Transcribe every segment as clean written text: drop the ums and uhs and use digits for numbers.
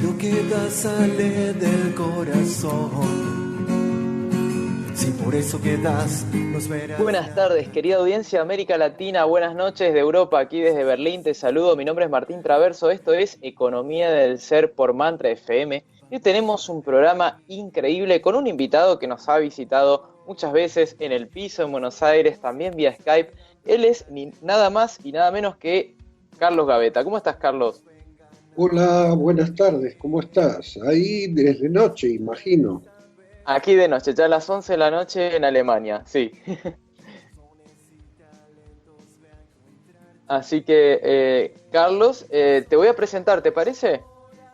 lo que da sale del corazón. Si por eso quedas, nos verás. Buenas tardes, querida audiencia de América Latina, buenas noches de Europa, aquí desde Berlín te saludo, mi nombre es Martín Traverso, esto es Economía del Ser por Mantra FM y tenemos un programa increíble con un invitado que nos ha visitado muchas veces en el piso en Buenos Aires, también vía Skype. Él es nada más y nada menos que Carlos Gaveta. ¿Cómo estás, Carlos? Hola, buenas tardes, ¿cómo estás? Ahí desde noche, imagino. Aquí de noche, ya a las 11 de la noche en Alemania, sí. Así que, Carlos, te voy a presentar, ¿te parece?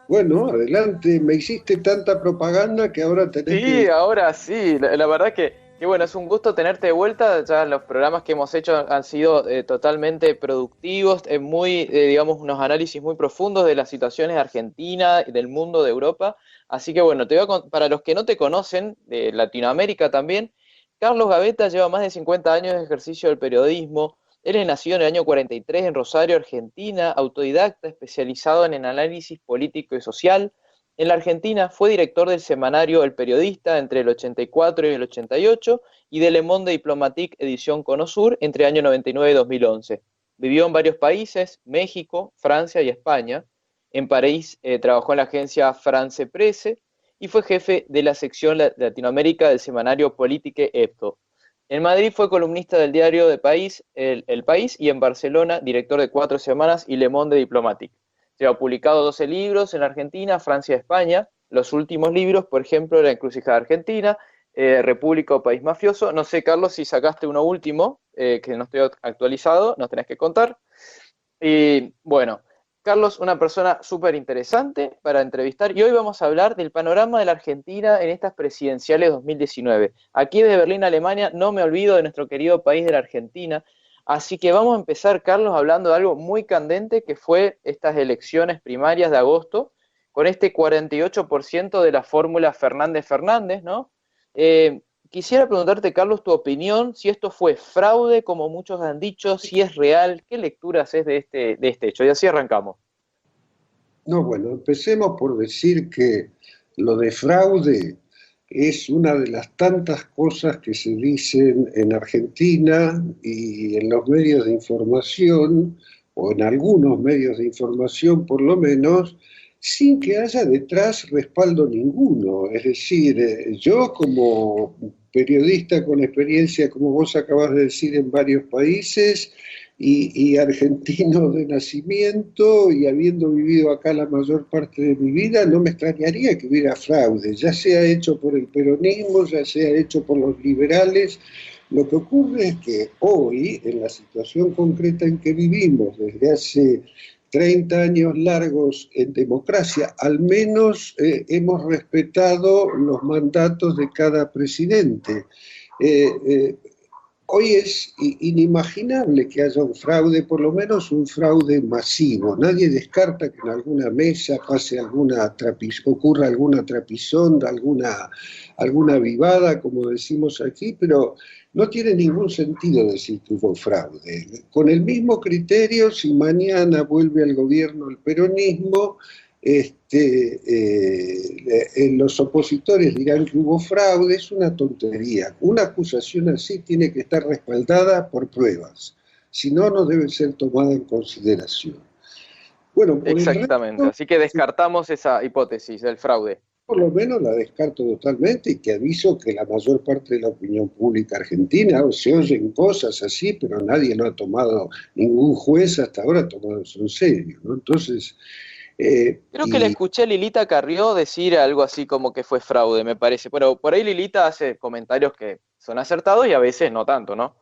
Bueno, adelante, me hiciste tanta propaganda que ahora tenés que Sí, decir. ahora sí, la verdad que bueno, es un gusto tenerte de vuelta, ya los programas que hemos hecho han sido totalmente productivos, muy, digamos, unos análisis muy profundos de las situaciones de Argentina y del mundo de Europa, así que bueno, para los que no te conocen, de Latinoamérica también, Carlos Gaveta lleva más de 50 años de ejercicio del periodismo, él es nacido en el año 43 en Rosario, Argentina, autodidacta, especializado en el análisis político y social. En la Argentina fue director del semanario El Periodista entre el 84 y el 88 y de Le Monde Diplomatique edición Cono Sur entre el año 99 y 2011. Vivió en varios países, México, Francia y España. En París trabajó en la agencia France Presse y fue jefe de la sección Latinoamérica del semanario Politique Hebdo. En Madrid fue columnista del diario de País, El País, y en Barcelona director de Cuatro Semanas y Le Monde Diplomatique. Lleva publicado 12 libros en Argentina, Francia y España. Los últimos libros, por ejemplo, La encrucijada argentina, República o País Mafioso. No sé, Carlos, si sacaste uno último, que no estoy actualizado, nos tenés que contar. Y bueno, Carlos, una persona súper interesante para entrevistar. Y hoy vamos a hablar del panorama de la Argentina en estas presidenciales 2019. Aquí desde Berlín, Alemania, no me olvido de nuestro querido país de la Argentina. Así que vamos a empezar, Carlos, hablando de algo muy candente que fue estas elecciones primarias de agosto, con este 48% de la fórmula Fernández-Fernández, ¿no? Quisiera preguntarte, Carlos, tu opinión, si esto fue fraude, como muchos han dicho, si es real, ¿qué lecturas es de este hecho? Y así arrancamos. No, bueno, empecemos por decir que lo de fraude es una de las tantas cosas que se dicen en Argentina y en los medios de información, o en algunos medios de información por lo menos, sin que haya detrás respaldo ninguno. Es decir, yo como periodista con experiencia, como vos acabas de decir, en varios países, y argentino de nacimiento y habiendo vivido acá la mayor parte de mi vida, no me extrañaría que hubiera fraude, ya sea hecho por el peronismo, ya sea hecho por los liberales. Lo que ocurre es que hoy, en la situación concreta en que vivimos desde hace 30 años largos en democracia, al menos hemos respetado los mandatos de cada presidente. Eh, eh, Hoy es inimaginable que haya un fraude, por lo menos un fraude masivo. Nadie descarta que en alguna mesa pase ocurra alguna trapisonda, alguna vivada, como decimos aquí, pero no tiene ningún sentido decir que hubo fraude. Con el mismo criterio, si mañana vuelve al gobierno el peronismo, los opositores dirán que hubo fraude. Es una tontería. Una acusación así tiene que estar respaldada por pruebas, si no, no debe ser tomada en consideración. Bueno, por el Exactamente, resto, así que descartamos esa hipótesis del fraude. por lo menos la descarto totalmente, y que aviso que la mayor parte de la opinión pública argentina, se oyen cosas así, pero nadie lo ha tomado, ningún juez hasta ahora ha tomado eso en serio, ¿no? Entonces, Creo que le escuché a Lilita Carrió decir algo así como que fue fraude, me parece. Pero por ahí Lilita hace comentarios que son acertados y a veces no tanto, ¿no?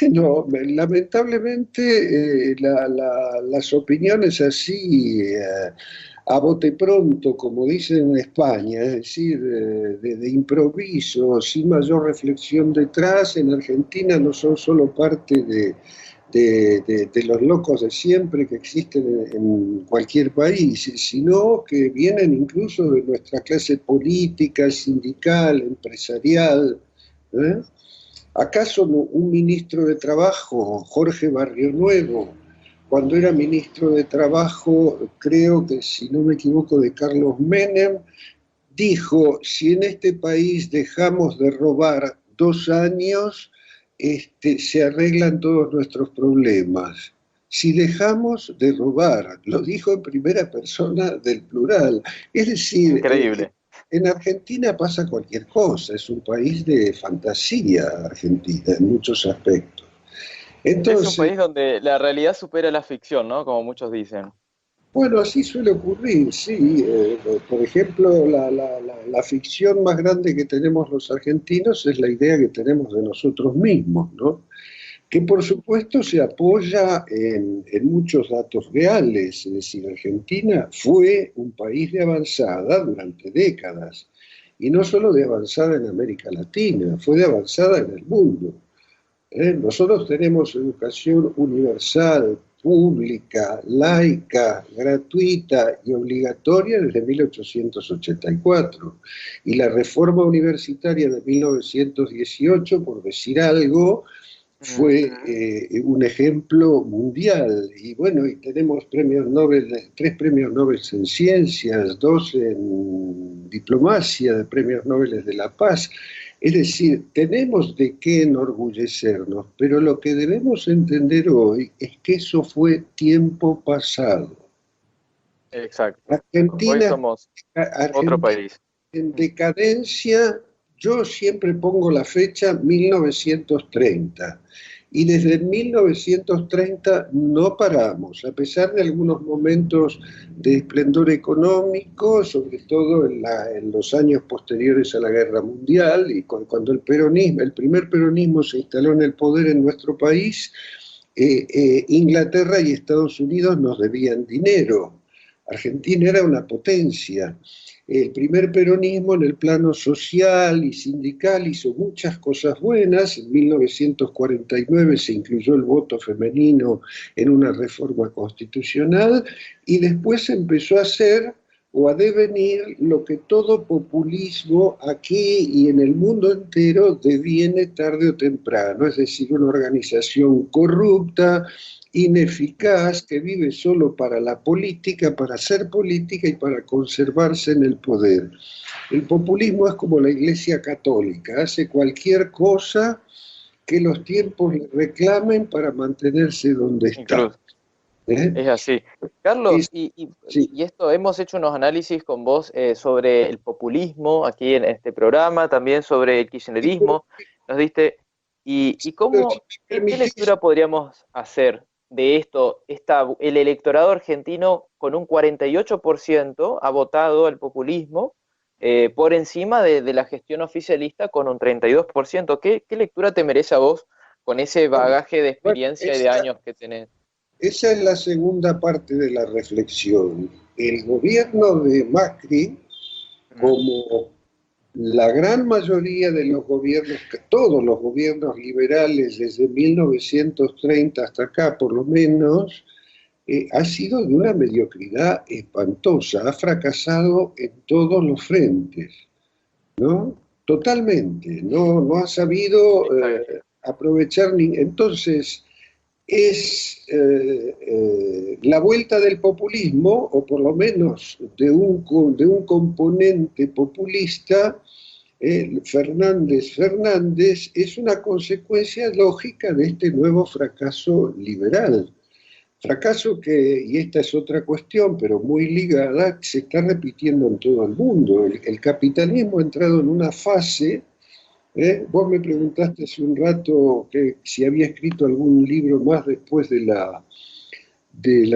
bueno, lamentablemente las opiniones así a bote pronto, como dicen en España, es decir, de improviso, sin mayor reflexión detrás, en Argentina no son solo parte de los locos de siempre que existen en cualquier país, sino que vienen incluso de nuestra clase política, sindical, empresarial. ¿Eh? ¿Acaso un ministro de Trabajo, Jorge Barrionuevo, cuando era ministro de Trabajo, creo que si no me equivoco, de Carlos Menem, dijo, si en este país dejamos de robar 2 años, se arreglan todos nuestros problemas. Si dejamos de robar, lo dijo en primera persona del plural. Es decir, Increíble. en Argentina pasa cualquier cosa, es un país de fantasía Argentina en muchos aspectos. Es un Entonces, país donde la realidad supera la ficción, ¿no? Como muchos dicen. bueno, así suele ocurrir, sí. Por ejemplo, la ficción más grande que tenemos los argentinos es la idea que tenemos de nosotros mismos, ¿no? Que por supuesto se apoya en muchos datos reales, es decir, Argentina fue un país de avanzada durante décadas, y no solo de avanzada en América Latina, fue de avanzada en el mundo. Nosotros tenemos educación universal, pública, laica, gratuita y obligatoria desde 1884. Y la reforma universitaria de 1918, por decir algo, fue un ejemplo mundial. Y bueno, y tenemos premios Nobel, 3 premios Nobel en ciencias, 2 en diplomacia, de premios Nobel de la paz. Es decir, tenemos de qué enorgullecernos, pero lo que debemos entender hoy es que eso fue tiempo pasado. Exacto. Hoy Argentina, somos otro Argentina país. en decadencia, yo siempre pongo la fecha 1930. Y desde 1930 no paramos, a pesar de algunos momentos de esplendor económico, sobre todo en los años posteriores a la Guerra Mundial, y cuando el primer peronismo se instaló en el poder en nuestro país, Inglaterra y Estados Unidos nos debían dinero. Argentina era una potencia. El primer peronismo en el plano social y sindical hizo muchas cosas buenas. En 1949 se incluyó el voto femenino en una reforma constitucional y después empezó a hacer o a devenir lo que todo populismo aquí y en el mundo entero deviene tarde o temprano, es decir, una organización corrupta, ineficaz, que vive solo para la política, para hacer política y para conservarse en el poder. El populismo es como la Iglesia Católica, hace cualquier cosa que los tiempos le reclamen para mantenerse donde está. Incluso. Es así. Carlos, Sí. y esto, hemos hecho unos análisis con vos sobre el populismo aquí en este programa, también sobre el kirchnerismo, nos diste, y cómo, ¿qué lectura podríamos hacer de esto? El electorado argentino con un 48% ha votado al populismo por encima de la gestión oficialista con un 32%. ¿Qué lectura te merece a vos con ese bagaje de experiencia y de años que tenés? Esa es la segunda parte de la reflexión. El gobierno de Macri, como la gran mayoría de los gobiernos, todos los gobiernos liberales desde 1930 hasta acá por lo menos, ha sido de una mediocridad espantosa, ha fracasado en todos los frentes, ¿no? Totalmente, no ha sabido aprovechar ni... Entonces, es la vuelta del populismo, o por lo menos de un componente populista, Fernández, es una consecuencia lógica de este nuevo fracaso liberal. Fracaso que, y esta es otra cuestión, pero muy ligada, se está repitiendo en todo el mundo. El capitalismo ha entrado en una fase. Vos me preguntaste hace un rato que si había escrito algún libro más después de la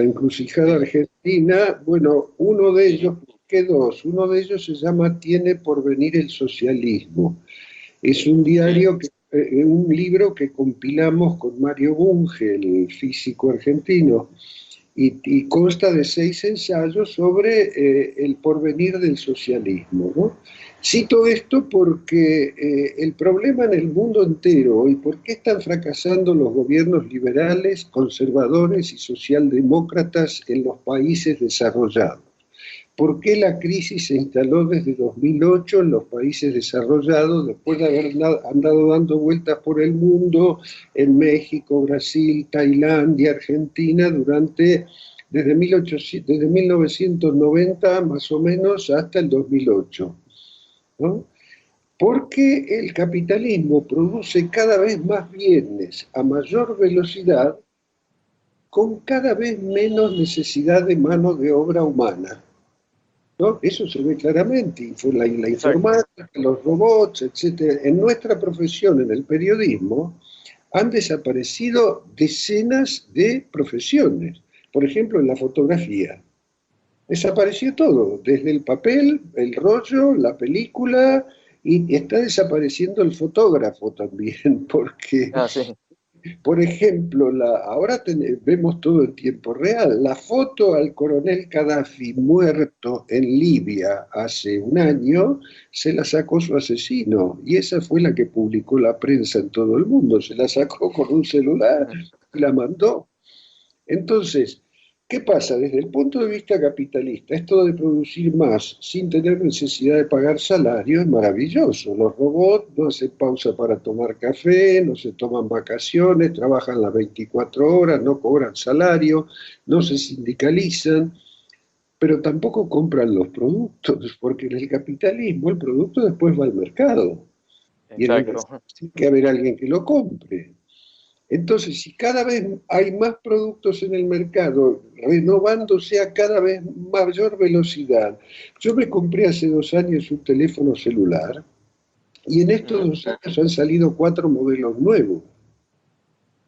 encrucijada argentina. Bueno, uno de ellos, ¿qué dos? Uno de ellos se llama Tiene por venir el socialismo. Es un diario, un libro que compilamos con Mario Bunge, el físico argentino, y consta de 6 ensayos sobre el porvenir del socialismo, ¿no? Cito esto porque el problema en el mundo entero, y por qué están fracasando los gobiernos liberales, conservadores y socialdemócratas en los países desarrollados. por qué la crisis se instaló desde 2008 en los países desarrollados, después de haber andado dando vueltas por el mundo, en México, Brasil, Tailandia, Argentina, desde 1990 más o menos hasta el 2008, ¿no? Porque el capitalismo produce cada vez más bienes a mayor velocidad con cada vez menos necesidad de mano de obra humana, ¿no? Eso se ve claramente, la informática, los robots, etc. En nuestra profesión, en el periodismo, han desaparecido decenas de profesiones. Por ejemplo, en la fotografía. Desapareció todo, desde el papel, el rollo, la película, y está desapareciendo el fotógrafo también, porque, Sí. por ejemplo, ahora vemos todo en tiempo real. La foto al coronel Gaddafi muerto en Libia hace un año, se la sacó su asesino, y esa fue la que publicó la prensa en todo el mundo. Se la sacó con un celular y la mandó. Entonces, ¿qué pasa? Desde el punto de vista capitalista, esto de producir más sin tener necesidad de pagar salario es maravilloso. Los robots no hacen pausa para tomar café, no se toman vacaciones, trabajan las 24 horas, no cobran salario, no se sindicalizan, pero tampoco compran los productos, porque en el capitalismo el producto después va al mercado. Y en el mercado tiene que haber alguien que lo compre. Entonces, si cada vez hay más productos en el mercado, renovándose a cada vez mayor velocidad. Yo me compré hace 2 años un teléfono celular y en estos 2 años han salido 4 modelos nuevos.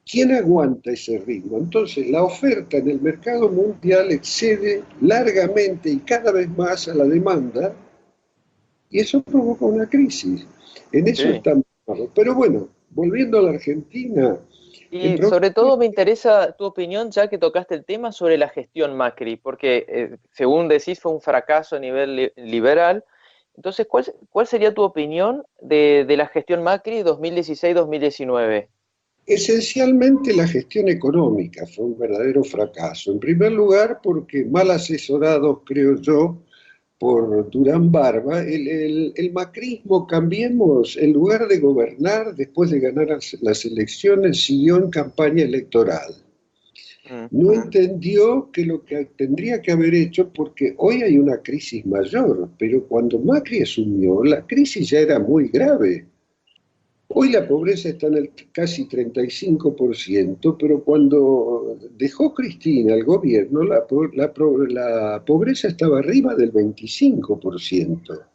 ¿Quién aguanta ese ritmo? Entonces, la oferta en el mercado mundial excede largamente y cada vez más a la demanda y eso provoca una crisis. En eso estamos. Pero bueno, volviendo a la Argentina. Y sobre todo me interesa tu opinión, ya que tocaste el tema, sobre la gestión Macri, porque según decís fue un fracaso a nivel liberal. Entonces, ¿cuál sería tu opinión de la gestión Macri 2016-2019? Esencialmente la gestión económica fue un verdadero fracaso. En primer lugar, porque mal asesorados, creo yo, por Durán Barba, el macrismo, Cambiemos, en lugar de gobernar, después de ganar las elecciones, siguió en campaña electoral. No entendió que lo que tendría que haber hecho, porque hoy hay una crisis mayor, pero cuando Macri asumió, la crisis ya era muy grave. Hoy la pobreza está en el casi 35%, pero cuando dejó Cristina el gobierno, la pobreza estaba arriba del 25%.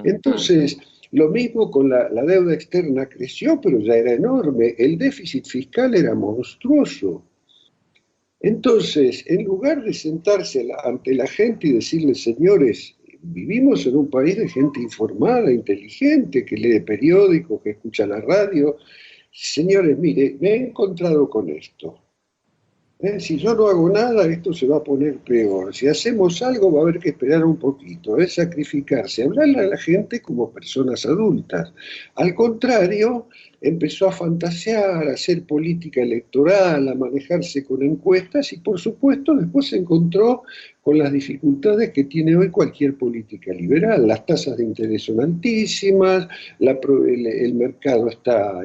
Entonces, lo mismo con la deuda externa creció, pero ya era enorme. El déficit fiscal era monstruoso. Entonces, en lugar de sentarse ante la gente y decirle, señores, vivimos en un país de gente informada, inteligente, que lee periódicos, que escucha la radio. Señores, mire, me he encontrado con esto. Si yo no hago nada, esto se va a poner peor. Si hacemos algo, va a haber que esperar un poquito. Es sacrificarse, hablarle a la gente como personas adultas. Al contrario, empezó a fantasear, a hacer política electoral, a manejarse con encuestas y, por supuesto, después se encontró con las dificultades que tiene hoy cualquier política liberal. Las tasas de interés son altísimas, el mercado está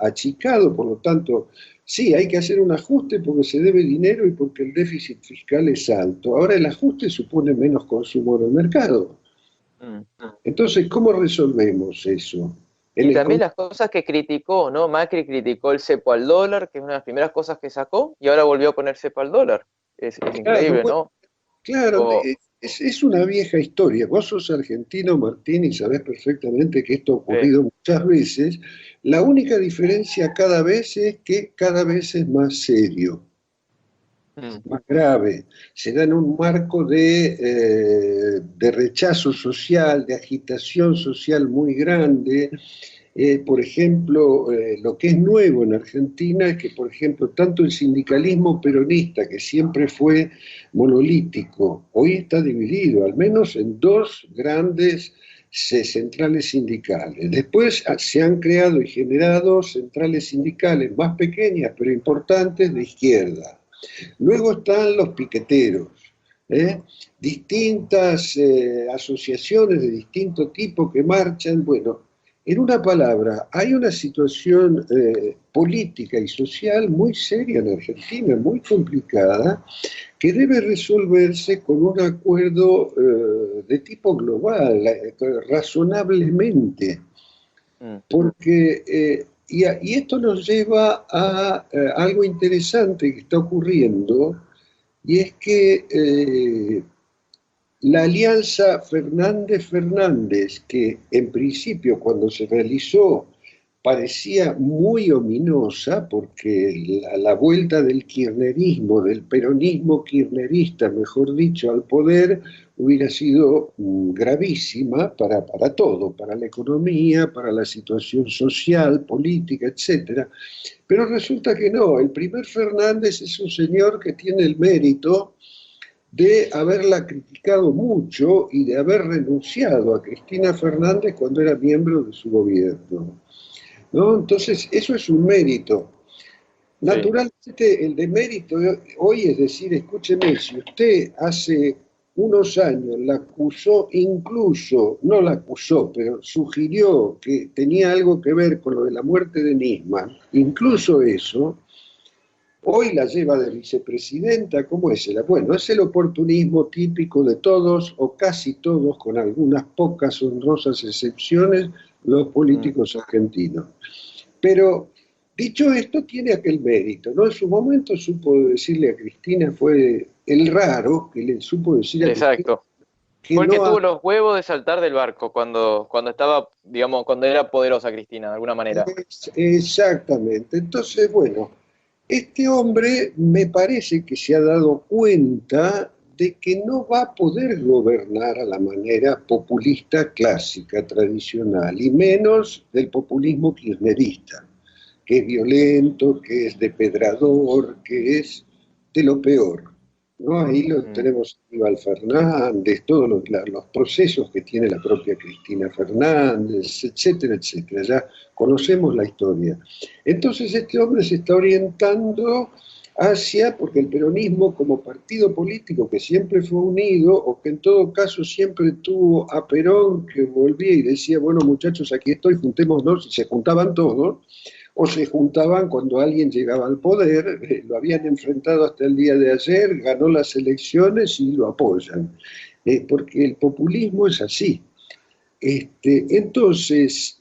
achicado, por lo tanto, sí, hay que hacer un ajuste porque se debe dinero y porque el déficit fiscal es alto. Ahora el ajuste supone menos consumo en el mercado. Entonces, ¿cómo resolvemos eso? Y también las cosas que criticó, ¿no? Macri criticó el cepo al dólar, que es una de las primeras cosas que sacó, y ahora volvió a poner cepo al dólar. Es increíble, ¿no? Claro, es una vieja historia. Vos sos argentino, Martín, y sabés perfectamente que esto ha ocurrido muchas veces. La única diferencia cada vez es que cada vez es más serio, más grave. Se da en un marco de rechazo social, de agitación social muy grande. Por ejemplo, lo que es nuevo en Argentina es que, por ejemplo, tanto el sindicalismo peronista, que siempre fue monolítico, hoy está dividido, al menos en 2 grandes centrales sindicales. Después se han creado y generado centrales sindicales más pequeñas, pero importantes, de izquierda. Luego están los piqueteros, ¿eh? Distintas asociaciones de distinto tipo que marchan. Bueno, en una palabra, hay una situación política y social muy seria en Argentina, muy complicada, que debe resolverse con un acuerdo de tipo global, razonablemente, Mm. porque y esto nos lleva a algo interesante que está ocurriendo, y es que la alianza Fernández-Fernández, que en principio cuando se realizó parecía muy ominosa, porque la vuelta del kirchnerismo, del peronismo kirchnerista, mejor dicho, al poder, hubiera sido gravísima para todo, para la economía, para la situación social, política, etc. Pero resulta que no, el primer Fernández es un señor que tiene el mérito de haberla criticado mucho y de haber renunciado a Cristina Fernández cuando era miembro de su gobierno, ¿no? Entonces, eso es un mérito. Sí. Naturalmente, el demérito hoy es decir, escúcheme, si usted hace unos años la acusó, incluso, no la acusó, pero sugirió que tenía algo que ver con lo de la muerte de Nisman, incluso eso, hoy la lleva de vicepresidenta. ¿Cómo es? Bueno, es el oportunismo típico de todos, o casi todos, con algunas pocas honrosas excepciones, los Mm. políticos argentinos. Pero, dicho esto, tiene aquel mérito, ¿no? En su momento supo decirle a Cristina, fue el raro que le supo decir a Cristina Exacto. que Fue el que no tuvo los huevos de saltar del barco cuando estaba, digamos, cuando era poderosa Cristina, de alguna manera. exactamente. Entonces, bueno, este hombre me parece que se ha dado cuenta de que no va a poder gobernar a la manera populista clásica, tradicional, y menos del populismo kirchnerista, que es violento, que es depredador, que es de lo peor, ¿no? Ahí lo Mm. tenemos a Aníbal Fernández, todos los procesos que tiene la propia Cristina Fernández, etcétera, etcétera. Ya conocemos la historia. Entonces este hombre se está orientando hacia, porque el peronismo como partido político que siempre fue unido, o que en todo caso siempre tuvo a Perón, que volvía y decía, bueno muchachos, aquí estoy, juntémonos, y se juntaban todos, o se juntaban cuando alguien llegaba al poder, lo habían enfrentado hasta el día de ayer, ganó las elecciones y lo apoyan, porque el populismo es así. Entonces,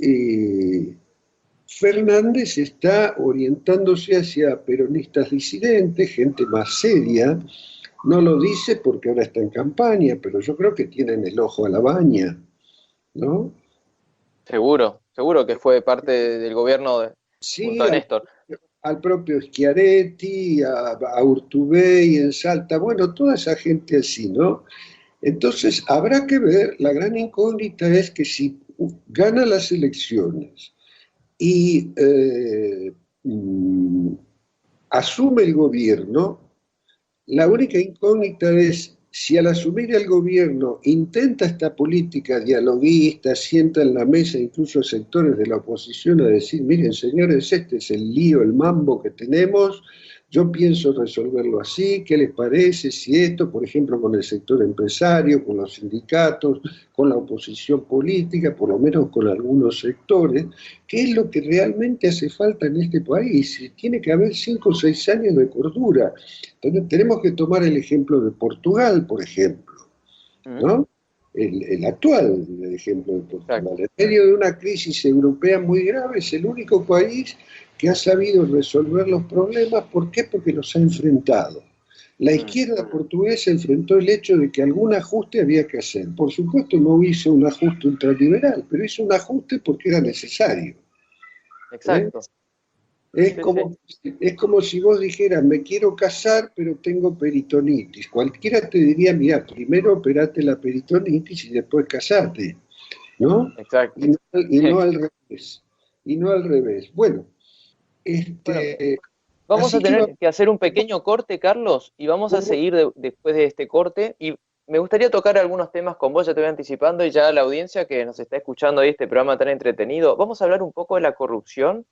Fernández está orientándose hacia peronistas disidentes, gente más seria. No lo dice porque ahora está en campaña, pero yo creo que tienen el ojo a la baña, ¿no? Seguro, seguro que fue parte del gobierno junto Sí, a Néstor. al propio Schiaretti, a Urtubey en Salta, bueno, toda esa gente así, ¿no? Entonces, habrá que ver, la gran incógnita es que si gana las elecciones y asume el gobierno, la única incógnita es si al asumir el gobierno intenta esta política dialoguista, sienta en la mesa incluso sectores de la oposición a decir, miren señores, este es el lío, el mambo que tenemos, yo pienso resolverlo así, ¿qué les parece? Si esto, por ejemplo, con el sector empresario, con los sindicatos, con la oposición política, por lo menos con algunos sectores, ¿qué es lo que realmente hace falta en este país? Tiene que haber 5 o 6 años de cordura. Entonces, tenemos que tomar el ejemplo de Portugal, por ejemplo, Mm. ¿no? El actual ejemplo de Portugal. Exacto. En medio de una crisis europea muy grave, es el único país que ha sabido resolver los problemas. ¿Por qué? Porque los ha enfrentado. La Mm. izquierda portuguesa enfrentó el hecho de que algún ajuste había que hacer. Por supuesto no hizo un ajuste ultraliberal, pero hizo un ajuste porque era necesario. ¿Eh? Exacto. Es Sí, sí. como, es como si vos dijeras, me quiero casar, pero tengo peritonitis. Cualquiera te diría, mira, primero operate la peritonitis y después casate, ¿no? Exacto. Y no al revés. Y no al revés. Bueno, Bueno, este, vamos a así que va. tener que hacer un pequeño corte, Carlos, y vamos a seguir después de este corte. Y me gustaría tocar algunos temas con vos, ya te voy anticipando, y ya la audiencia que nos está escuchando ahí, este programa tan entretenido. Vamos a hablar un poco de la corrupción.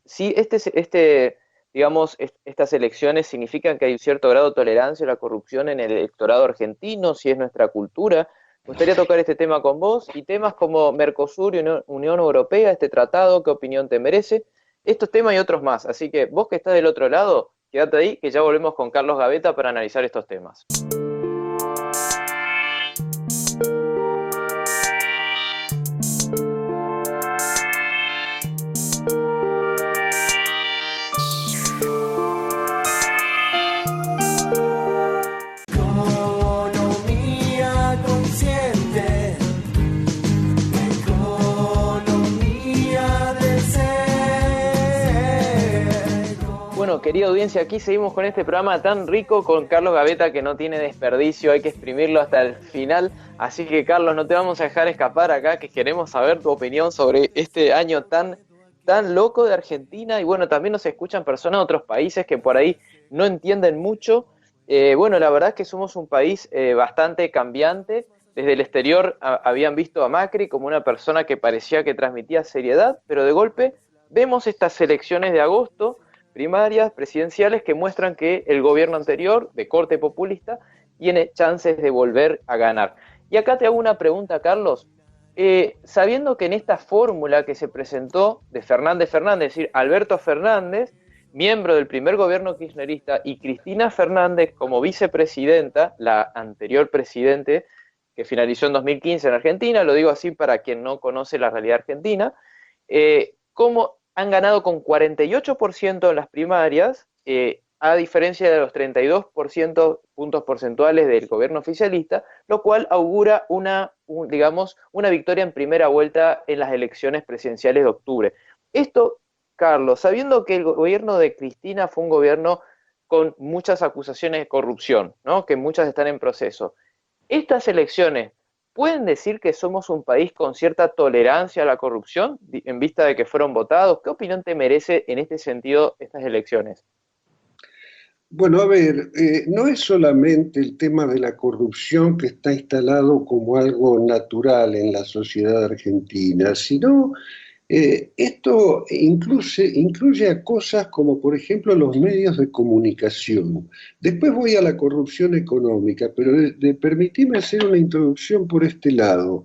Sí, este digamos, estas elecciones significan que hay un cierto grado de tolerancia a la corrupción en el electorado argentino, si es nuestra cultura. Me gustaría tocar este tema con vos y temas como Mercosur y Unión Europea, este tratado, ¿qué opinión te merece? Estos temas y otros más. Así que vos que estás del otro lado, quédate ahí, que ya volvemos con Carlos Gaveta para analizar estos temas. Bueno, querida audiencia, aquí seguimos con este programa tan rico con Carlos Gaveta que no tiene desperdicio, hay que exprimirlo hasta el final. Así que, Carlos, no te vamos a dejar escapar acá, que queremos saber tu opinión sobre este año tan loco de Argentina. Y bueno, también nos escuchan personas de otros países que por ahí no entienden mucho. Bueno, la verdad es que somos un país bastante cambiante. Desde el exterior habían visto a Macri como una persona que parecía que transmitía seriedad, pero de golpe vemos estas elecciones de agosto, primarias, presidenciales, que muestran que el gobierno anterior, de corte populista, tiene chances de volver a ganar. Y acá te hago una pregunta, Carlos. Sabiendo que en esta fórmula que se presentó de Fernández, es decir, Alberto Fernández, miembro del primer gobierno kirchnerista, y Cristina Fernández como vicepresidenta, la anterior presidente, que finalizó en 2015 en Argentina, lo digo así para quien no conoce la realidad argentina, ¿cómo han ganado con 48% en las primarias, a diferencia de los 32% puntos porcentuales del gobierno oficialista, lo cual augura una victoria en primera vuelta en las elecciones presidenciales de octubre? Esto, Carlos, sabiendo que el gobierno de Cristina fue un gobierno con muchas acusaciones de corrupción, ¿no?, que muchas están en proceso, ¿estas elecciones pueden decir que somos un país con cierta tolerancia a la corrupción en vista de que fueron votados? ¿Qué opinión te merece en este sentido estas elecciones? Bueno, a ver, no es solamente el tema de la corrupción que está instalado como algo natural en la sociedad argentina, sino esto incluye a cosas como, por ejemplo, los medios de comunicación. Después voy a la corrupción económica, pero permitime hacer una introducción por este lado.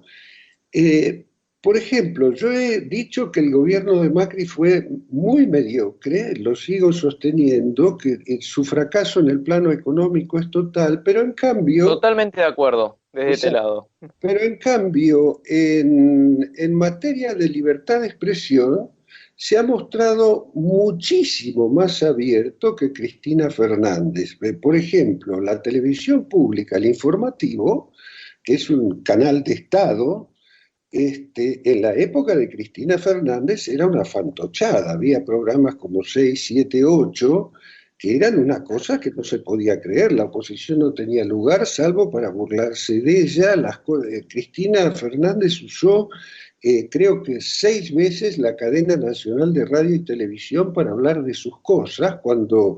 Por ejemplo, yo he dicho que el gobierno de Macri fue muy mediocre, lo sigo sosteniendo, que su fracaso en el plano económico es total, pero en cambio... Totalmente de acuerdo, desde este lado. Pero en cambio, en materia de libertad de expresión, se ha mostrado muchísimo más abierto que Cristina Fernández. Por ejemplo, la televisión pública, el informativo, que es un canal de Estado, en la época de Cristina Fernández era una fantochada. Había programas como 6, 7, 8, que eran una cosa que no se podía creer. La oposición no tenía lugar salvo para burlarse de ella. Cristina Fernández usó, creo que 6 veces la cadena nacional de radio y televisión para hablar de sus cosas, cuando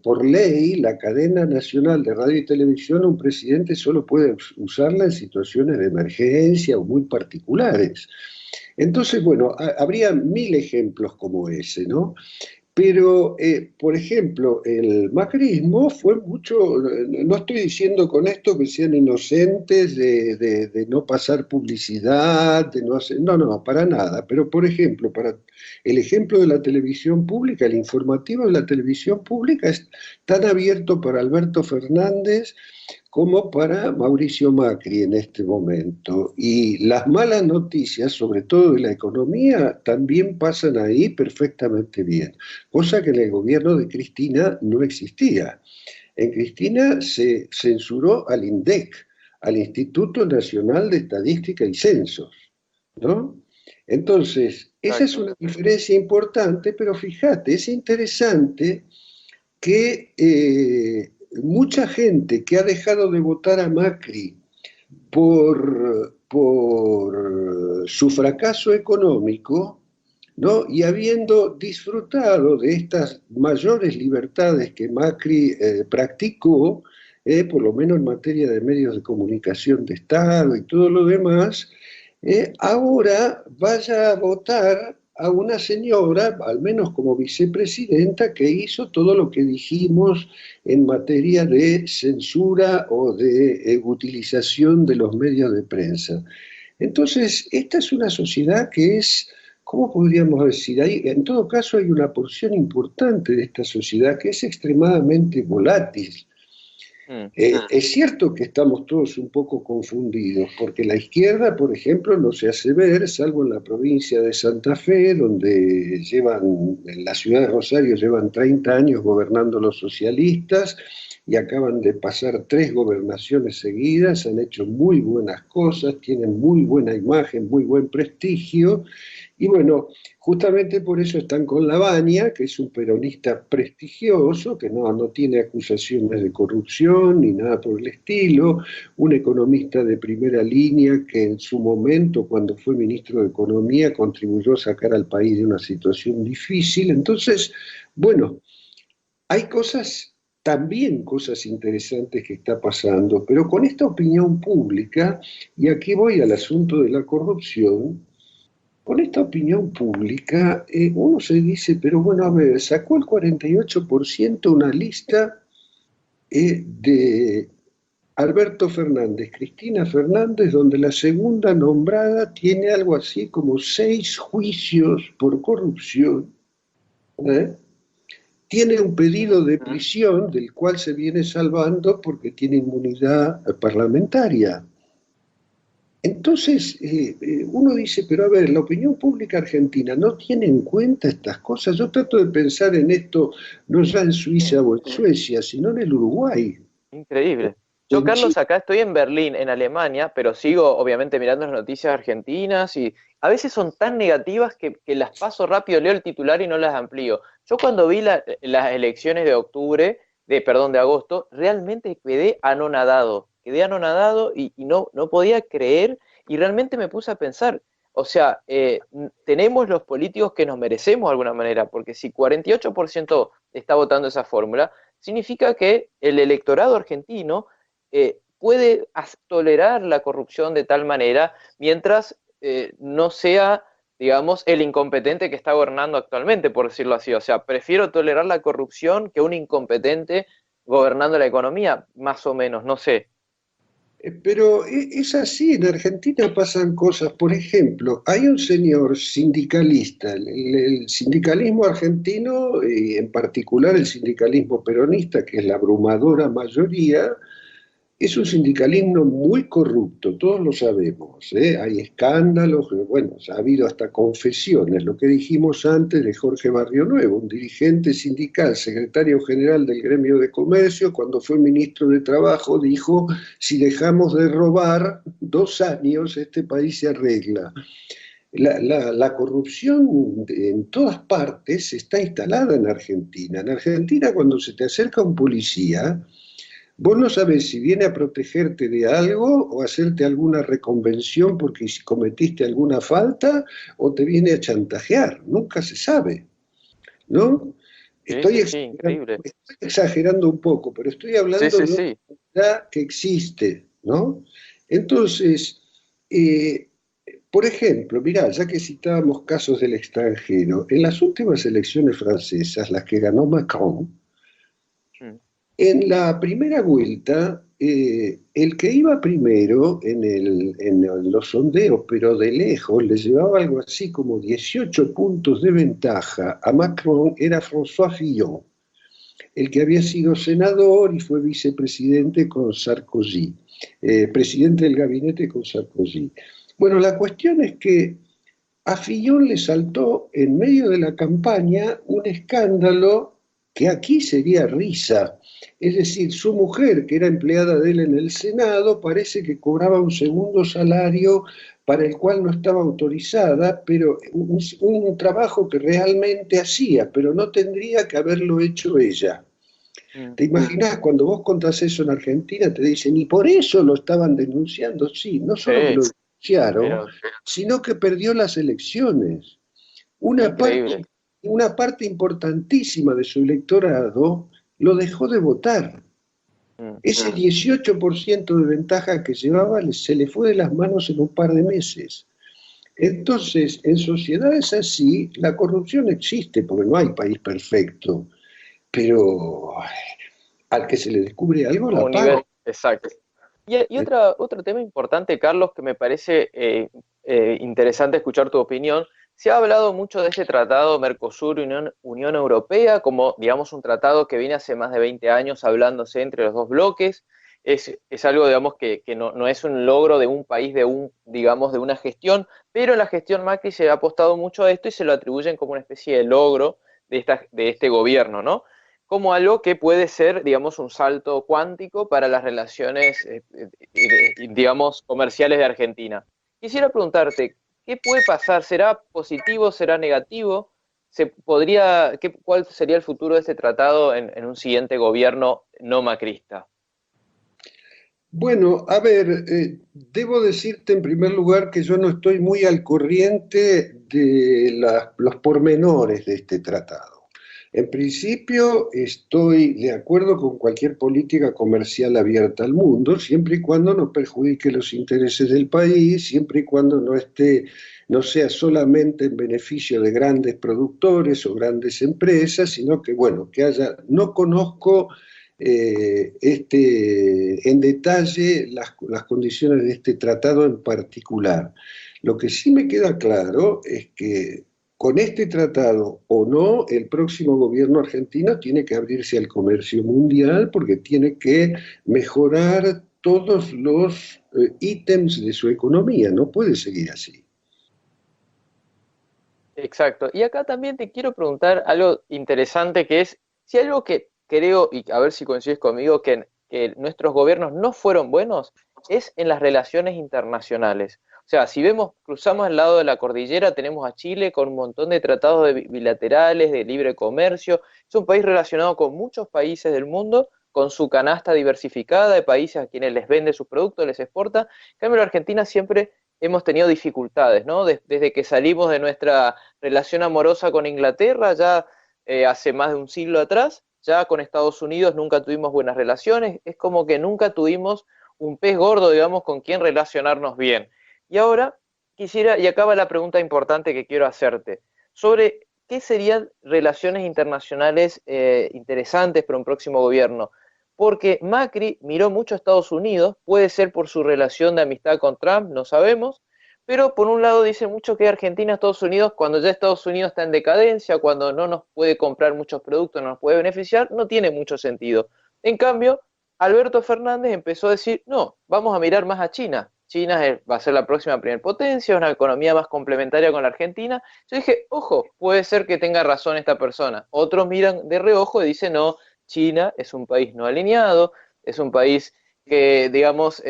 por ley la cadena nacional de radio y televisión, un presidente solo puede usarla en situaciones de emergencia o muy particulares. Entonces, bueno, habría 1000 ejemplos como ese, ¿no? Pero, por ejemplo, el macrismo fue mucho, no estoy diciendo con esto que sean inocentes de no pasar publicidad, de no hacer, no, para nada, pero por ejemplo, para el ejemplo de la televisión pública, el informativo de la televisión pública es tan abierto para Alberto Fernández como para Mauricio Macri en este momento. Y las malas noticias, sobre todo de la economía, también pasan ahí perfectamente bien, cosa que en el gobierno de Cristina no existía. En Cristina se censuró al INDEC, al Instituto Nacional de Estadística y Censos, ¿no? Entonces, esa es una diferencia importante, pero fíjate, es interesante que mucha gente que ha dejado de votar a Macri por su fracaso económico, ¿no?, y habiendo disfrutado de estas mayores libertades que Macri practicó, por lo menos en materia de medios de comunicación de Estado y todo lo demás, ahora vaya a votar a una señora, al menos como vicepresidenta, que hizo todo lo que dijimos en materia de censura o de utilización de los medios de prensa. Entonces, esta es una sociedad que es, ¿cómo podríamos decir? En todo caso, hay una porción importante de esta sociedad que es extremadamente volátil. Es cierto que estamos todos un poco confundidos, porque la izquierda, por ejemplo, no se hace ver, salvo en la provincia de Santa Fe, donde en la ciudad de Rosario llevan 30 años gobernando los socialistas y acaban de pasar 3 gobernaciones seguidas, han hecho muy buenas cosas, tienen muy buena imagen, muy buen prestigio, y bueno, justamente por eso están con Lavagna, que es un peronista prestigioso, que no tiene acusaciones de corrupción ni nada por el estilo, un economista de primera línea que en su momento, cuando fue ministro de Economía, contribuyó a sacar al país de una situación difícil. Entonces, bueno, hay también cosas interesantes que está pasando, pero con esta opinión pública, y aquí voy al asunto de la corrupción, con esta opinión pública, uno se dice, pero bueno, a ver, sacó el 48% una lista de Alberto Fernández, Cristina Fernández, donde la segunda nombrada tiene algo así como 6 juicios por corrupción, tiene un pedido de prisión del cual se viene salvando porque tiene inmunidad parlamentaria. Entonces, uno dice, pero a ver, la opinión pública argentina no tiene en cuenta estas cosas. Yo trato de pensar en esto no ya en Suiza o en Suecia, sino en el Uruguay. Increíble. Yo, Carlos, acá estoy en Berlín, en Alemania, pero sigo obviamente mirando las noticias argentinas y a veces son tan negativas que las paso rápido, leo el titular y no las amplío. Yo cuando vi las elecciones de de agosto, realmente quedé anonadado y no podía creer y realmente me puse a pensar, o sea, tenemos los políticos que nos merecemos de alguna manera, porque si 48% está votando esa fórmula, significa que el electorado argentino puede tolerar la corrupción de tal manera mientras no sea, digamos, el incompetente que está gobernando actualmente, por decirlo así. O sea, prefiero tolerar la corrupción que un incompetente gobernando la economía, más o menos, no sé. Pero es así, en Argentina pasan cosas. Por ejemplo, hay un señor sindicalista, el sindicalismo argentino, y en particular el sindicalismo peronista, que es la abrumadora mayoría, es un sindicalismo muy corrupto, todos lo sabemos, hay escándalos, bueno, ha habido hasta confesiones, lo que dijimos antes de Jorge Barrio Nuevo, un dirigente sindical, secretario general del Gremio de Comercio, cuando fue ministro de Trabajo, dijo, si dejamos de robar 2 años, este país se arregla. La corrupción en todas partes está instalada en Argentina. En Argentina, cuando se te acerca un policía, vos no sabés si viene a protegerte de algo o a hacerte alguna reconvención porque cometiste alguna falta o te viene a chantajear. Nunca se sabe, ¿no? Estoy exagerando un poco, pero estoy hablando de una realidad que existe, ¿no? Entonces, por ejemplo, mirá, ya que citábamos casos del extranjero, en las últimas elecciones francesas, las que ganó Macron, en la primera vuelta, el que iba primero en los sondeos, pero de lejos, le llevaba algo así como 18 puntos de ventaja a Macron, era François Fillon, el que había sido senador y fue vicepresidente con Sarkozy, presidente del gabinete con Sarkozy. Bueno, la cuestión es que a Fillon le saltó en medio de la campaña un escándalo que aquí sería risa. Es decir, su mujer, que era empleada de él en el Senado, parece que cobraba un segundo salario para el cual no estaba autorizada, pero un trabajo que realmente hacía, pero no tendría que haberlo hecho ella. ¿Te imaginás cuando vos contás eso en Argentina? Te dicen, y por eso lo estaban denunciando. Sí, no solo que lo denunciaron, sino que perdió las elecciones. Una parte importantísima de su electorado lo dejó de votar. Ese 18% de ventaja que llevaba se le fue de las manos en un par de meses. Entonces, en sociedades así, la corrupción existe, porque no hay país perfecto, pero al que se le descubre algo A la un paga. nivel exacto. Y otro tema importante, Carlos, que me parece interesante escuchar tu opinión. Se ha hablado mucho de este tratado Mercosur-Unión Europea como, digamos, un tratado que viene hace más de 20 años hablándose entre los dos bloques. Es algo, digamos, que no es un logro de un país, digamos, de una gestión, pero en la gestión Macri se ha apostado mucho a esto y se lo atribuyen como una especie de logro de este gobierno, ¿no? Como algo que puede ser, digamos, un salto cuántico para las relaciones, digamos, comerciales de Argentina. Quisiera preguntarte, ¿qué puede pasar? ¿Será positivo? ¿Será negativo? ¿Cuál sería el futuro de este tratado en un siguiente gobierno no macrista? Bueno, a ver, debo decirte en primer lugar que yo no estoy muy al corriente de los pormenores de este tratado. En principio estoy de acuerdo con cualquier política comercial abierta al mundo, siempre y cuando no perjudique los intereses del país, siempre y cuando no sea solamente en beneficio de grandes productores o grandes empresas, sino que, bueno, no conozco en detalle las condiciones de este tratado en particular. Lo que sí me queda claro es que con este tratado o no, el próximo gobierno argentino tiene que abrirse al comercio mundial porque tiene que mejorar todos los ítems de su economía, no puede seguir así. Exacto. Y acá también te quiero preguntar algo interesante que es, si algo que creo, y a ver si coincides conmigo, que nuestros gobiernos no fueron buenos, es en las relaciones internacionales. O sea, si vemos, cruzamos el lado de la cordillera, tenemos a Chile con un montón de tratados bilaterales, de libre comercio. Es un país relacionado con muchos países del mundo, con su canasta diversificada de países a quienes les vende sus productos, les exporta. En cambio, la Argentina siempre hemos tenido dificultades, ¿no? Desde que salimos de nuestra relación amorosa con Inglaterra, ya hace más de un siglo atrás, ya con Estados Unidos nunca tuvimos buenas relaciones, es como que nunca tuvimos un pez gordo, digamos, con quien relacionarnos bien. Y ahora y acaba la pregunta importante que quiero hacerte, sobre qué serían relaciones internacionales interesantes para un próximo gobierno. Porque Macri miró mucho a Estados Unidos, puede ser por su relación de amistad con Trump, no sabemos, pero por un lado dice mucho que Argentina, Estados Unidos, cuando ya Estados Unidos está en decadencia, cuando no nos puede comprar muchos productos, no nos puede beneficiar, no tiene mucho sentido. En cambio, Alberto Fernández empezó a decir, no, vamos a mirar más a China. Va a ser la próxima primer potencia, una economía más complementaria con la Argentina. Yo dije, ojo, puede ser que tenga razón esta persona. Otros miran de reojo y dicen, no, China es un país no alineado, es un país que, digamos,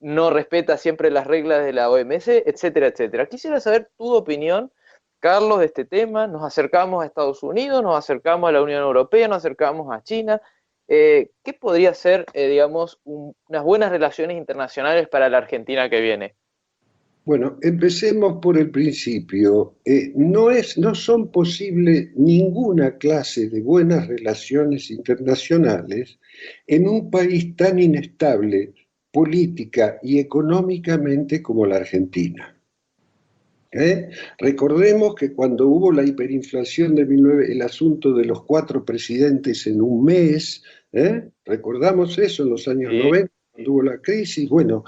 no respeta siempre las reglas de la OMC, etcétera, etcétera. Quisiera saber tu opinión, Carlos, de este tema. Nos acercamos a Estados Unidos, nos acercamos a la Unión Europea, nos acercamos a China. ¿Qué podría ser, digamos, unas buenas relaciones internacionales para la Argentina que viene? Bueno, empecemos por el principio. No son posibles ninguna clase de buenas relaciones internacionales en un país tan inestable política y económicamente como la Argentina. Recordemos que cuando hubo la hiperinflación de 19, el asunto de los 4 presidentes en un mes, recordamos eso en los años Sí. 90, cuando hubo la crisis, bueno,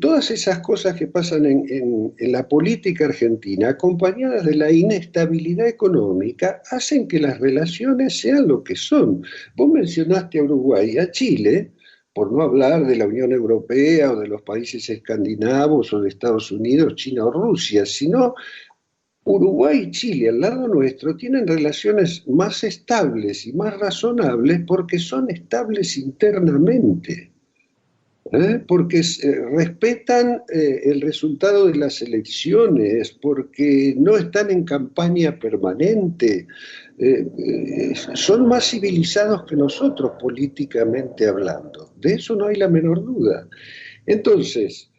todas esas cosas que pasan en la política argentina, acompañadas de la inestabilidad económica, hacen que las relaciones sean lo que son. Vos mencionaste a Uruguay y a Chile, por no hablar de la Unión Europea o de los países escandinavos o de Estados Unidos, China o Rusia, sino Uruguay y Chile al lado nuestro tienen relaciones más estables y más razonables porque son estables internamente. Porque respetan el resultado de las elecciones, porque no están en campaña permanente, son más civilizados que nosotros políticamente hablando, de eso no hay la menor duda. Entonces,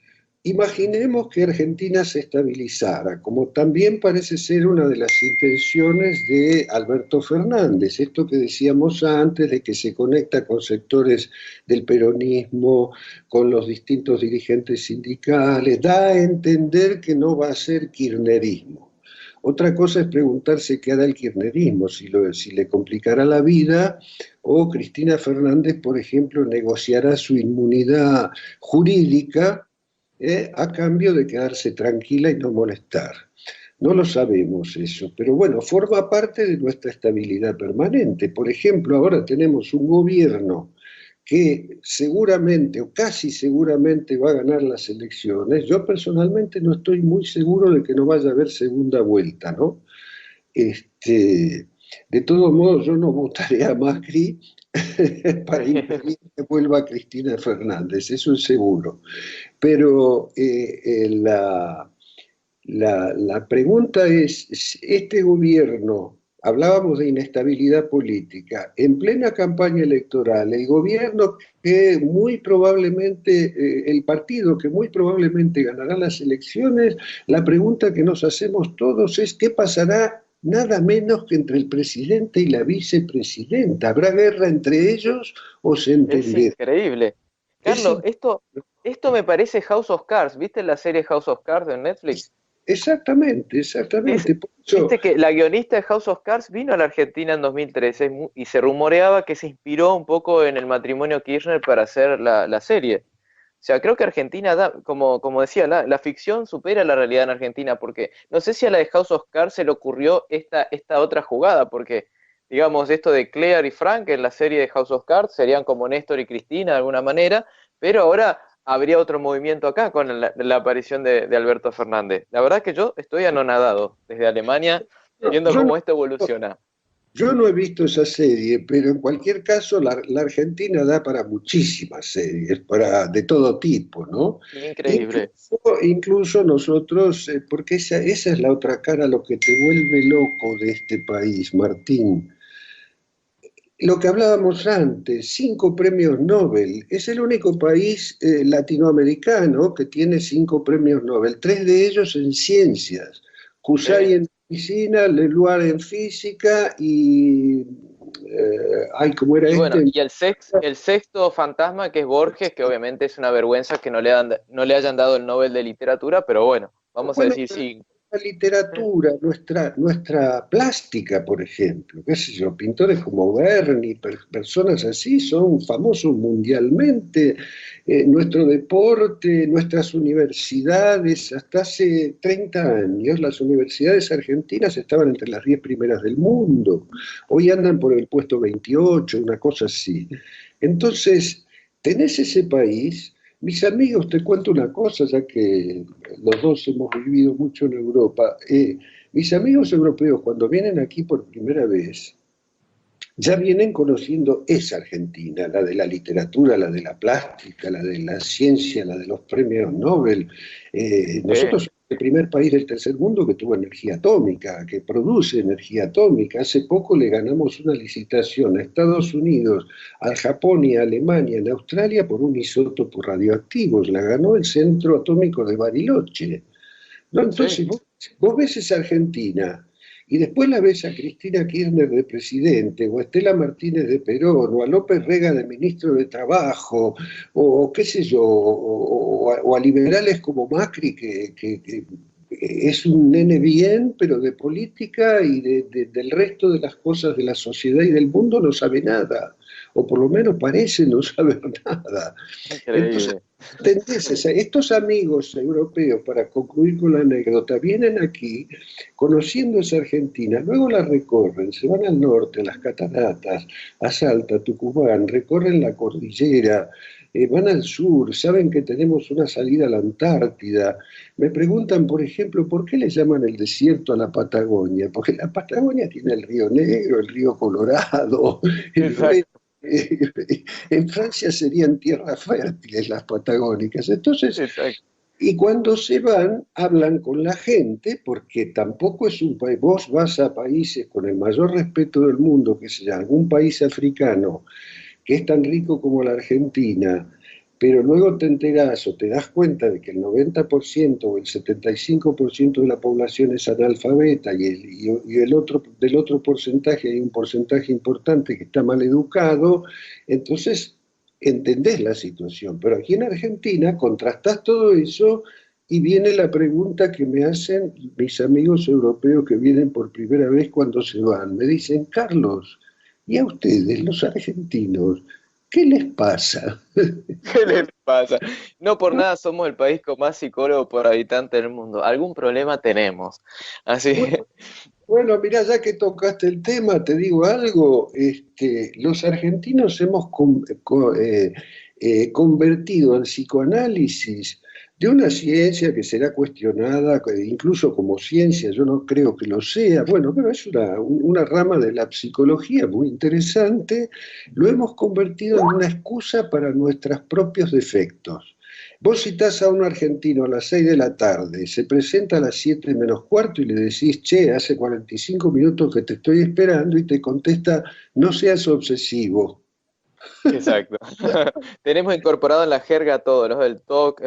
Imaginemos que Argentina se estabilizara, como también parece ser una de las intenciones de Alberto Fernández, esto que decíamos antes de que se conecta con sectores del peronismo, con los distintos dirigentes sindicales, da a entender que no va a ser kirchnerismo. Otra cosa es preguntarse qué hará el kirchnerismo, si le complicará la vida o Cristina Fernández, por ejemplo, negociará su inmunidad jurídica a cambio de quedarse tranquila y no molestar. No lo sabemos eso, pero bueno, forma parte de nuestra estabilidad permanente. Por ejemplo, ahora tenemos un gobierno que seguramente o casi seguramente va a ganar las elecciones. Yo personalmente no estoy muy seguro de que no vaya a haber segunda vuelta, ¿no? De todos modos, yo no votaré a Macri para impedir que vuelva Cristina Fernández, eso es seguro. Pero la pregunta es, este gobierno, hablábamos de inestabilidad política, en plena campaña electoral, el gobierno que muy probablemente, el partido que muy probablemente ganará las elecciones, la pregunta que nos hacemos todos es ¿qué pasará nada menos que entre el presidente y la vicepresidenta? ¿Habrá guerra entre ellos o se Es entenderá? increíble. Carlos, esto me parece House of Cards. ¿Viste la serie House of Cards en Netflix? Exactamente, Es, exactamente. Por eso, viste que la guionista de House of Cards vino a la Argentina en 2013 y se rumoreaba que se inspiró un poco en el matrimonio Kirchner para hacer la serie. O sea, creo que Argentina da, como decía, la ficción supera la realidad en Argentina, porque no sé si a la de House of Cards se le ocurrió esta otra jugada, porque, digamos, esto de Claire y Frank en la serie de House of Cards serían como Néstor y Cristina de alguna manera, pero ahora habría otro movimiento acá con la aparición de Alberto Fernández. La verdad que yo estoy anonadado desde Alemania viendo yo no, cómo esto evoluciona. yo no he visto esa serie, pero en cualquier caso la Argentina da para muchísimas series, de todo tipo, ¿no? Increíble. Incluso nosotros, porque esa es la otra cara, lo que te vuelve loco de este país, Martín. Lo que hablábamos antes, 5 premios Nobel. Es el único país latinoamericano que tiene 5 premios Nobel, 3 de ellos en ciencias. Cusay Sí. en medicina, Leloir en física y... ay, ¿cómo era Y bueno, este? y el sexto fantasma, que es Borges, que obviamente es una vergüenza que no le hayan dado el Nobel de Literatura, pero bueno, vamos a Bueno, decir sí. la literatura, nuestra plástica, por ejemplo, qué sé yo, pintores como Berni, personas así son famosos mundialmente, nuestro deporte, nuestras universidades, hasta hace 30 años las universidades argentinas estaban entre las 10 primeras del mundo, hoy andan por el puesto 28, una cosa así. Entonces, tenés ese país. Mis amigos, te cuento una cosa, ya que los dos hemos vivido mucho en Europa. Mis amigos europeos, cuando vienen aquí por primera vez, ya vienen conociendo esa Argentina, la de la literatura, la de la plástica, la de la ciencia, la de los premios Nobel. Nosotros somos el primer país del tercer mundo que tuvo energía atómica, que produce energía atómica. Hace poco le ganamos una licitación a Estados Unidos, al Japón y a Alemania, en Australia, por un isótopo radioactivo. La ganó el Centro Atómico de Bariloche. ¿No? Entonces, Sí, vos ves esa Argentina y después la ves a Cristina Kirchner de presidente, o a Estela Martínez de Perón, o a López Rega de ministro de Trabajo, o qué sé yo, o a liberales como Macri, que es un nene bien, pero de política y del resto de las cosas de la sociedad y del mundo no sabe nada, o por lo menos parece no saber nada. Entonces, increíble. ¿entendés? Estos amigos europeos, para concluir con la anécdota, vienen aquí conociendo esa Argentina, luego la recorren, se van al norte, a las cataratas, a Salta, Tucumán, recorren la cordillera, van al sur, saben que tenemos una salida a la Antártida. Me preguntan, por ejemplo, ¿por qué le llaman el desierto a la Patagonia? Porque la Patagonia tiene el río Negro, el río Colorado, el río... Exacto, En Francia serían tierras fértiles las patagónicas. Entonces, exacto. y cuando se van, hablan con la gente, porque tampoco es un país. Vos vas a países con el mayor respeto del mundo, que sea algún país africano, que es tan rico como la Argentina, pero luego te enterás o te das cuenta de que el 90% o el 75% de la población es analfabeta del otro porcentaje hay un porcentaje importante que está mal educado, entonces entendés la situación. Pero aquí en Argentina contrastás todo eso y viene la pregunta que me hacen mis amigos europeos que vienen por primera vez cuando se van. Me dicen, Carlos, ¿y a ustedes, los argentinos, qué les pasa? ¿Qué les pasa? No por nada somos el país con más psicólogos por habitante del mundo. Algún problema tenemos. Así. Bueno, bueno, mira, ya que tocaste el tema, te digo algo. Los argentinos hemos convertido al psicoanálisis de una ciencia que será cuestionada incluso como ciencia, yo no creo que lo sea, bueno, pero es una rama de la psicología muy interesante, lo hemos convertido en una excusa para nuestros propios defectos. Vos citás a un argentino a las 6 de la tarde, se presenta a las 7 menos cuarto y le decís, che, hace 45 minutos que te estoy esperando, y te contesta, no seas obsesivo. Exacto. Tenemos incorporado en la jerga todo, ¿no? El TOC,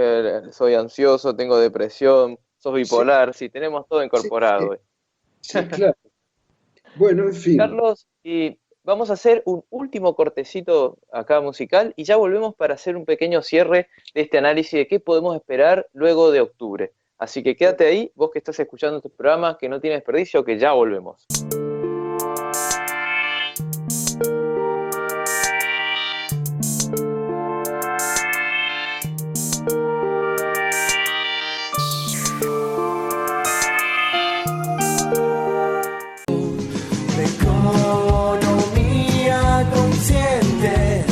soy ansioso, tengo depresión, sos Sí, bipolar, sí, tenemos todo sí, incorporado. sí, claro. Bueno, en fin. Carlos, y vamos a hacer un último cortecito acá musical y ya volvemos para hacer un pequeño cierre de este análisis de qué podemos esperar luego de octubre. Así que quédate ahí, vos que estás escuchando este programa, que no tiene desperdicio, que ya volvemos. Economía consciente.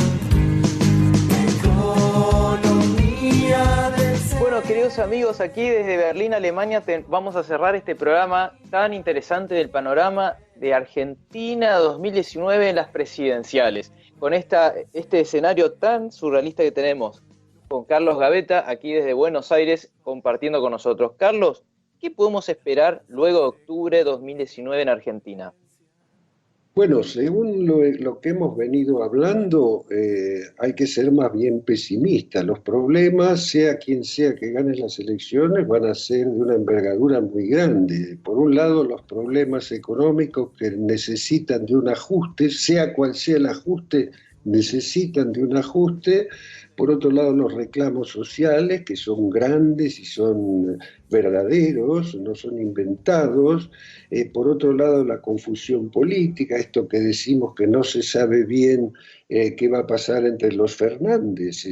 Economía del ser. Bueno, queridos amigos, aquí desde Berlín, Alemania, vamos a cerrar este programa tan interesante del panorama de Argentina 2019 en las presidenciales, con este escenario tan surrealista que tenemos, con Carlos Gavetta, aquí desde Buenos Aires, compartiendo con nosotros. Carlos, ¿qué podemos esperar luego de octubre 2019 en Argentina? Bueno, según lo que hemos venido hablando, hay que ser más bien pesimista. Los problemas, sea quien sea que gane las elecciones, van a ser de una envergadura muy grande. Por un lado, los problemas económicos que necesitan de un ajuste, sea cual sea el ajuste, necesitan de un ajuste. Por otro lado, los reclamos sociales, que son grandes y son verdaderos, no son inventados. Por otro lado, la confusión política, esto que decimos que no se sabe bien qué va a pasar entre los Fernández,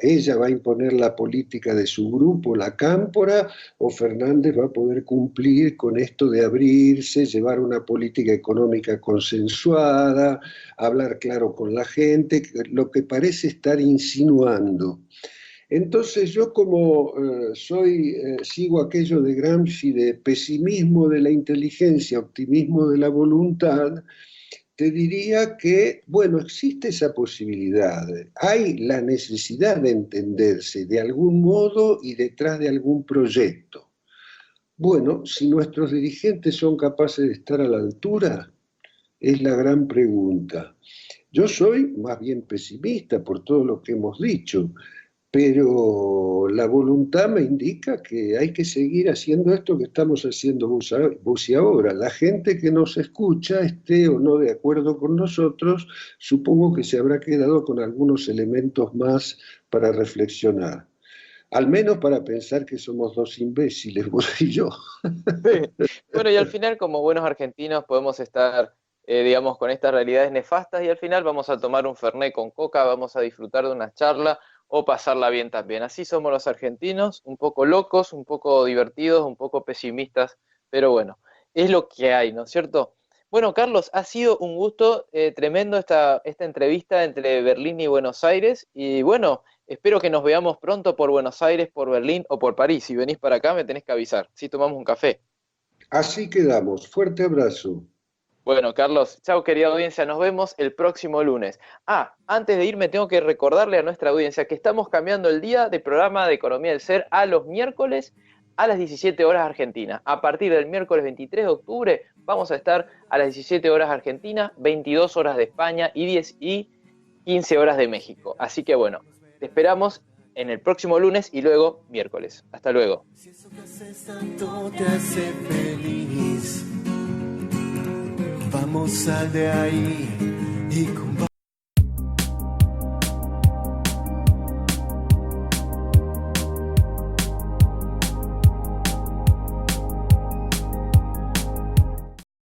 ella va a imponer la política de su grupo, la Cámpora, o Fernández va a poder cumplir con esto de abrirse, llevar una política económica consensuada, hablar claro con la gente, lo que parece estar insinuando. Entonces yo como sigo aquello de Gramsci de pesimismo de la inteligencia, optimismo de la voluntad, te diría que, bueno, existe esa posibilidad, hay la necesidad de entenderse de algún modo y detrás de algún proyecto. Bueno, si nuestros dirigentes son capaces de estar a la altura, es la gran pregunta. Yo soy más bien pesimista por todo lo que hemos dicho, pero la voluntad me indica que hay que seguir haciendo esto que estamos haciendo vos y ahora. La gente que nos escucha, esté o no de acuerdo con nosotros, supongo que se habrá quedado con algunos elementos más para reflexionar. Al menos para pensar que somos dos imbéciles, vos y yo. Sí. Bueno, y al final, como buenos argentinos, podemos estar, digamos, con estas realidades nefastas y al final vamos a tomar un fernet con coca, vamos a disfrutar de una charla o pasarla bien también. Así somos los argentinos, un poco locos, un poco divertidos, un poco pesimistas, pero bueno, es lo que hay, ¿no es cierto? Bueno, Carlos, ha sido un gusto tremendo esta entrevista entre Berlín y Buenos Aires y bueno, espero que nos veamos pronto por Buenos Aires, por Berlín o por París. Si venís para acá me tenés que avisar, si tomamos un café. Así quedamos. Fuerte abrazo. Bueno, Carlos, chao querida audiencia, nos vemos el próximo lunes. Antes de irme tengo que recordarle a nuestra audiencia que estamos cambiando el día de programa de Economía del Ser a los miércoles a las 17 horas Argentina. A partir del miércoles 23 de octubre vamos a estar a las 17 horas Argentina, 22 horas de España y 10 y 15 horas de México. Así que bueno, Te esperamos en el próximo lunes y luego miércoles. Hasta luego. Si eso que haces tanto te hace feliz, vamos, sal de ahí y combate.